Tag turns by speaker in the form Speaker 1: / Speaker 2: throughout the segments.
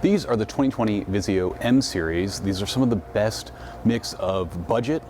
Speaker 1: These are the 2020 Vizio M Series. These are some of the best mix of budget,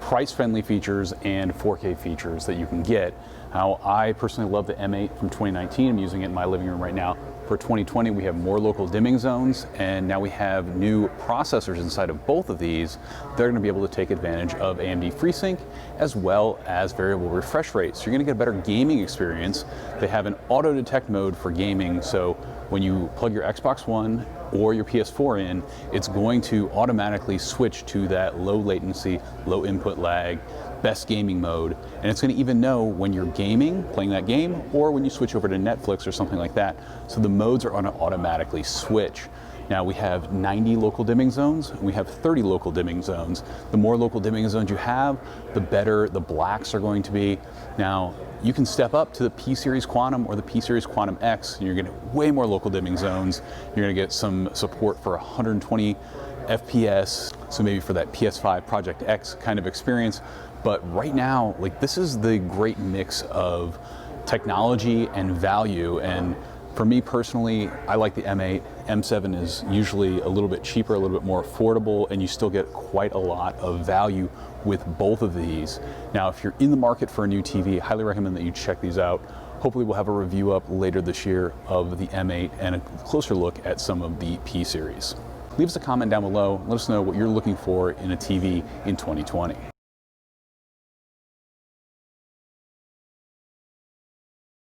Speaker 1: price-friendly features, and 4K features that you can get. Now, I personally love the M8 from 2019. I'm using it in my living room right now. For 2020, we have more local dimming zones, and now we have new processors inside of both of these. They're going to be able to take advantage of AMD FreeSync as well as variable refresh rate. So you're going to get a better gaming experience. They have an auto detect mode for gaming, so when you plug your Xbox One or your PS4 in, it's going to automatically switch to that low latency, low input lag, best gaming mode, and it's going to even know when you're gaming, playing that game, or when you switch over to Netflix or something like that. So the modes are going to automatically switch. Now we have 90 local dimming zones, and we have 30 local dimming zones. The more local dimming zones you have, the better the blacks are going to be. Now, you can step up to the P Series Quantum or the P Series Quantum X, and you're going to get way more local dimming zones. You're going to get some support for 120 FPS, so maybe for that PS5 Project X kind of experience. But right now, this is the great mix of technology and value. And for me personally, I like the M8. M7 is usually a little bit cheaper, a little bit more affordable, and you still get quite a lot of value with both of these. Now, if you're in the market for a new TV, I highly recommend that you check these out. Hopefully we'll have a review up later this year of the M8 and a closer look at some of the P Series. Leave us a comment down below. Let us know what you're looking for in a TV in 2020.